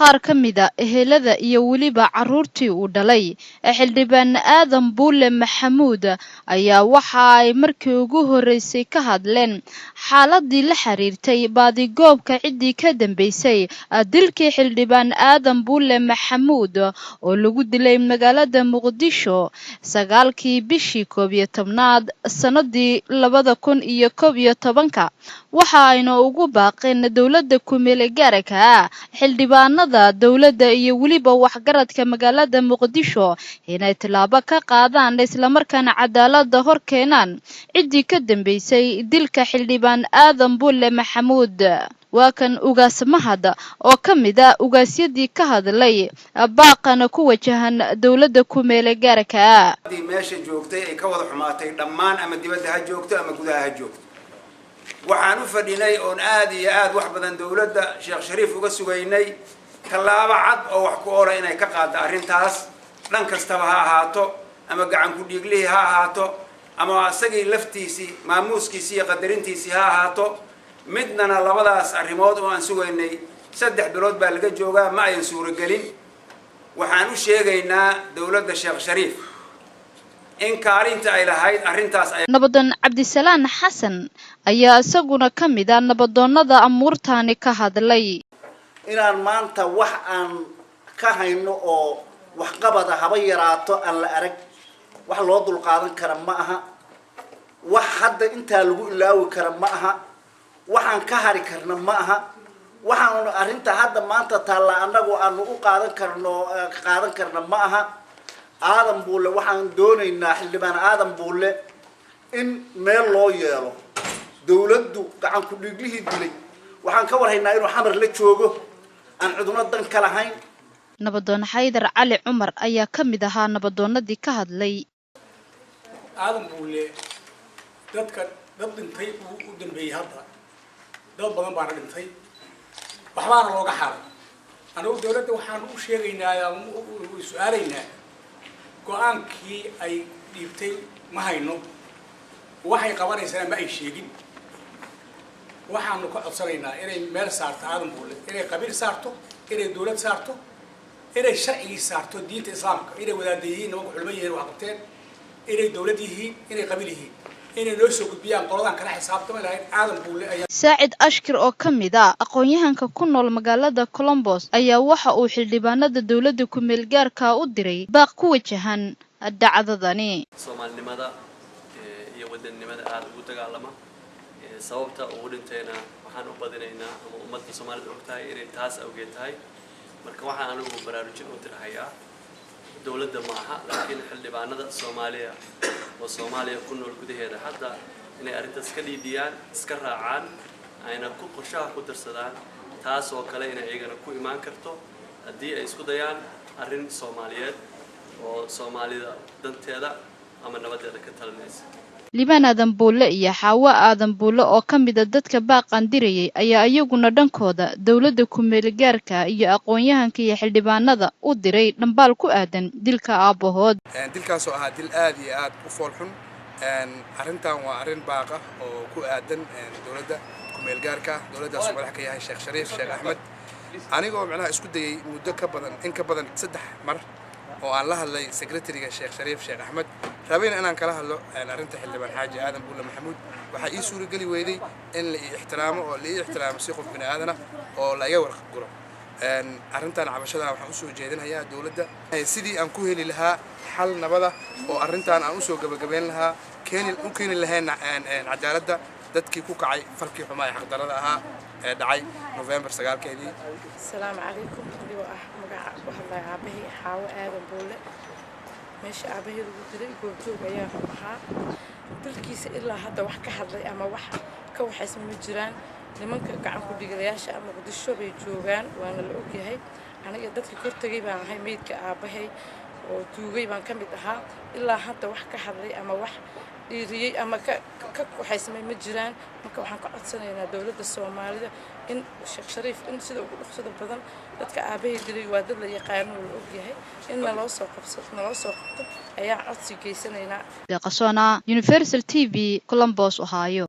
qaar ka mid ah ehelada iyo weliba carruurtii uu dhalay xildhibaan aadan buule maxamuud ayaa waxa ay markii ugu horeysay ka hadleen xaaladii la xiriirtay baadigoobka ciddii ka dambeysay dilkii xildhibaan aadan buule maxamuud oo lagu dilay magaalada muqdisho 9kii bishii 11aad sanadii 2011 waxa ayna ugu baaqeen dowladda ku-meel gaarka ah xildhibaanada dowladda iyo weliba waxgaradka magaalada muqdisho inay tilaabo ka qaadaan isla markaana cadaaladda hor keenaan ciddii ka dambeysay dilka xildhibaan aadan buule maxamuud waa kan ugaas mahad oo ka mid ah ugaasyadii ka hadlay baaqana ku wajahan dowladda ku-meel gaarka ah meesha joogtay ay ka wada xumaatay dhammaan ama dibadda ha joogto ama gudaha ha joogto waxaan u fadhinay oo aad iyo aad wax badan dowladda Sheekh Shariif uga sugaynay talaabo cad oo wax ku oolay inay ka qaado arrintaas dhan kastaba ha ahaato ama gacan ku dhiiglihii ha ahaato ama asagii laftiisii maamuuskiisii iyo qadarintiisii ha ahaato midnana labadaas arrimood oo aan sugaynay 3 bilood baa laga joogaa ma ay suuragelin waxaan u sheegaynaa dowladda Sheekh Shariif in kaalinta ay lahayd arrintaas ay nabadan Cabdisalaan Xasan ayaa isaguna ka mid ah nabadoonnada amuurtaani ka hadlay inaan maanta wax aan ka hayno oo wax qabada haba yaraato aan la arag wax loo dul qaadan kara ma aha wax hadda inta lagu ilaawi kara ma aha waxaan ka hari karna ma aha waxaan arrinta hadda maanta taala anagu aan u qaadan karna ma aha aadan buule waxaan doonaynaa xildhibaan aadan buule in meel loo yeelo dawladdu gacan ku dhiiglihii dilay waxaan ka warhaynaa inuu xamar la joogo aan ciduna dan ka lahayn nabadoon Xaydar Cali Cumar ayaa ka mid ahaa nabadoonnadii ka hadlay aadan buule dad dhintay u dambeeyay hadda dad badan baa dhintay waxbaana looga xaray anagu dawladda waxaan u sheegaynaa su'aalaynaa go'aankii ay dhiibtay ma hayno waxay qabanaysaa ma ay sheegin waxaanu ka codsanaynaa inay meel saarto aadan buule inay qabiil saarto inay dawlad saarto inay sharci saarto diinta islaamka inay wadaadayeen oo culmo yihiin wax qabteen inay dawlad yihiin inay qabiil yihiin inay noo soo gudbiyaan qoladan kala xisaabtama lahayn aadan buule ayaa Saacid Ashkir oo ka mid ah aqoon-yahanka ku nool magaalada Columbus ayaa waxa uu xildhibaanada dowladda ku-meel gaarka u diray baaq ku wajahan dhacdadani Soomaalinimada iyo wadannimada aad ugu dagaalama sababta ugu dhintayna waxaan u badinaynaa ama ummadda Soomaalida ogtahay inay taas awgeed tahay marka waxaan anigu baraarujin u dirahayaa dowladda ma aha laakiin xildhibaanada Soomaaliya oo Soomaaliya ku nool gudaheeda hadda inay arrintaas ka dhiidiyaan iska raacaan ayna ku qorshaha ku darsadaan taas oo kale inay iyagana ku imaan karto haddii ay isku dayaan arrin Soomaaliyeed oo Soomaalida danteeda ama nabadeeda ka talinaysa Liban Aadan Buule iyo Xawa Aadan Buule oo ka mid ah dadka baaqan dirayay ayaa iyaguna dhankooda dowladda ku-meel gaarka iyo aqoon-yahanka iyo xildhibaanada u diray dhambaal ku aadan dilka aabahood dilkaas oo ahaa dil aad iyo aad u foolxun arrintan waa arrin baaqa oo ku aadan dowladda ku-meel gaarka dowladdaas uu madax ka yahay Sheekh Shariif Sheekh Axmed anigoo macnaha isku dayay muddo ka badan 3 mar oo aan la hadlay secretary-ga Sheekh Shariif Sheekh Axmed rabeen inaan kala hadlo arrinta xildhibaan Xaaji Aadan Buule Maxamuud waxa ii suuragali weyday in la ixtiraamo si qof bini aadan ah oo la iga warqab guro arrintan cabashada waxaan u soo jeedinayaa dowladda sidii aan ku heli lahaa xal nabada oo arrintan aan u soo gabagabeyn lahaa keeni lahayn cadaaladda dadkii ku kacay falkii xumaa ee xaqdarrada ahaa ee dhacay November 9keedii السلام عليكم أيوة مقع وحلا عبه حاوى آدم بوله مش عبه الوجود يقولوا يا فمها تلكيس إلا هذا وح كحضر أما وح كوح اسم الجيران لمن كعم كل جرياش أما قد الشو بيجوجان وأنا الأوكي هاي أنا قدرت كرت جيبان هاي ميت كعبه وتوجيبان كم بتها إلا هذا وح كحضر أما وح يري أما كوح اسم الجيران ما كوح كعطسنا هنا دولة الصومالية إن الشيخ شريف إن سيدا وقصد بدن dadka aabahay dilay waa dad la yaqaan oo og yahay in la soo qabto ayaa codsi geysanayna Deeqasona Universal TV Columbus Ohio